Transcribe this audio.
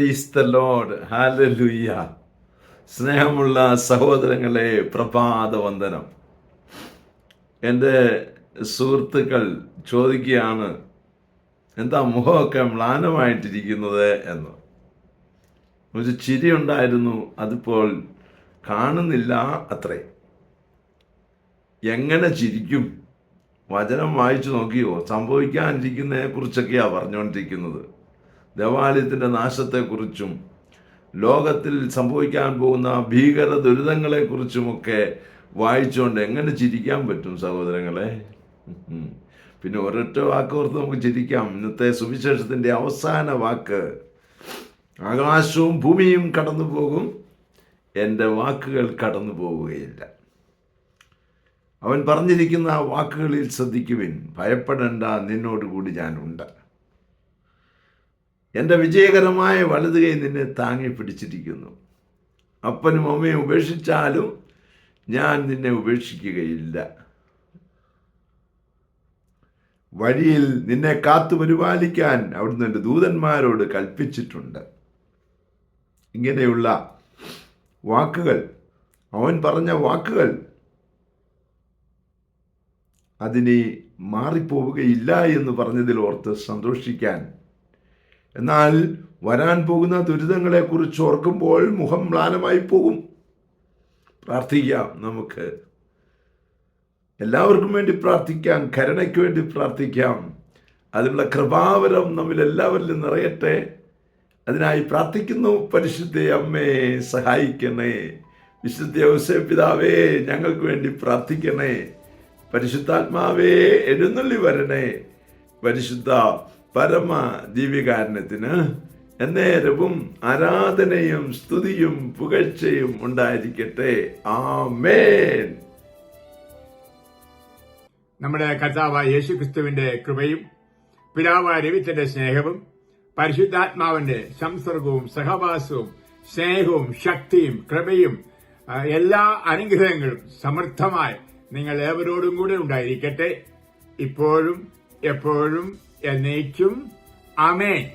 Praise the Lord. Hallelujah. സ്നേഹമുള്ള സഹോദരങ്ങളെ, പ്രഭാതവന്ദനം. എൻ്റെ സുഹൃത്തുക്കൾ ചോദിക്കുകയാണ്, എന്താ മുഖമൊക്കെ മ്ലാനമായിട്ടിരിക്കുന്നത് എന്ന്. ഒരു ചിരി ഉണ്ടായിരുന്നു, അതിപ്പോൾ കാണുന്നില്ല അത്രേ. എങ്ങനെ ചിരിക്കും? വചനം വായിച്ചു നോക്കിയോ? സംഭവിക്കാനിരിക്കുന്നതിനെ കുറിച്ചൊക്കെയാണ് പറഞ്ഞുകൊണ്ടിരിക്കുന്നത്. ദേവാലയത്തിൻ്റെ നാശത്തെക്കുറിച്ചും ലോകത്തിൽ സംഭവിക്കാൻ പോകുന്ന ഭീകര ദുരിതങ്ങളെക്കുറിച്ചുമൊക്കെ വായിച്ചുകൊണ്ട് എങ്ങനെ ചിരിക്കാൻ പറ്റും സഹോദരങ്ങളെ? പിന്നെ ഒരൊറ്റ വാക്ക് ഓർത്ത് നമുക്ക് ചിരിക്കാം. ഇന്നത്തെ സുവിശേഷത്തിൻ്റെ അവസാന വാക്ക്, ആകാശവും ഭൂമിയും കടന്നു പോകും, എൻ്റെ വാക്കുകൾ കടന്നു പോവുകയില്ല. അവൻ പറഞ്ഞിരിക്കുന്ന ആ വാക്കുകളിൽ ശ്രദ്ധിക്കുവിൻ. ഭയപ്പെടേണ്ട, നിന്നോടുകൂടി ഞാനുണ്ട്. എൻ്റെ വിജയകരമായ വലതുകൈ നിന്നെ താങ്ങി പിടിച്ചിരിക്കുന്നു. അപ്പനും അമ്മയും ഉപേക്ഷിച്ചാലും ഞാൻ നിന്നെ ഉപേക്ഷിക്കുകയില്ല. വഴിയിൽ നിന്നെ കാത്തു പരിപാലിക്കാൻ അവിടുന്ന് എൻ്റെ ദൂതന്മാരോട് കൽപ്പിച്ചിട്ടുണ്ട്. ഇങ്ങനെയുള്ള വാക്കുകൾ, അവൻ പറഞ്ഞ വാക്കുകൾ അതിനി മാറിപ്പോവുകയില്ല എന്ന് പറഞ്ഞതിൽ ഓർത്ത് സന്തോഷിക്കാൻ. എന്നാൽ വരാൻ പോകുന്ന ദുരിതങ്ങളെക്കുറിച്ച് ഓർക്കുമ്പോൾ മുഖം മ്ലാനമായി പോകും. പ്രാർത്ഥിക്കാം. നമുക്ക് എല്ലാവർക്കും വേണ്ടി പ്രാർത്ഥിക്കാം, കരുണയ്ക്ക് വേണ്ടി പ്രാർത്ഥിക്കാം. അതിനുള്ള കൃപാവരം നമ്മിൽ എല്ലാവരിലും നിറയട്ടെ. അതിനായി പ്രാർത്ഥിക്കുന്നു. പരിശുദ്ധ അമ്മേ സഹായിക്കണേ. വിശുദ്ധ ഔസേപ്പ് പിതാവേ ഞങ്ങൾക്ക് വേണ്ടി പ്രാർത്ഥിക്കണേ. പരിശുദ്ധാത്മാവേ എഴുന്നള്ളി വരണേ. പരിശുദ്ധ പരമ ദിവ്യകാരുണ്യത്തിന് എന്നേരവും ആരാധനയും സ്തുതിയും പുകഴ്ചയും ഉണ്ടായിരിക്കട്ടെ. ആമേൻ. നമ്മുടെ കർത്താവായ യേശുക്രിസ്തുവിന്റെ കൃപയും പിതാവായ ദൈവത്തിന്റെ സ്നേഹവും പരിശുദ്ധാത്മാവിന്റെ സംസർഗവും സഹവാസവും സ്നേഹവും ശക്തിയും കൃപയും എല്ലാ അനുഗ്രഹങ്ങളും സമൃദ്ധമായി നിങ്ങൾ ഏവരോടും കൂടെ ഉണ്ടായിരിക്കട്ടെ, ഇപ്പോഴും എപ്പോഴും എന്നേക്കും. ആമേൻ.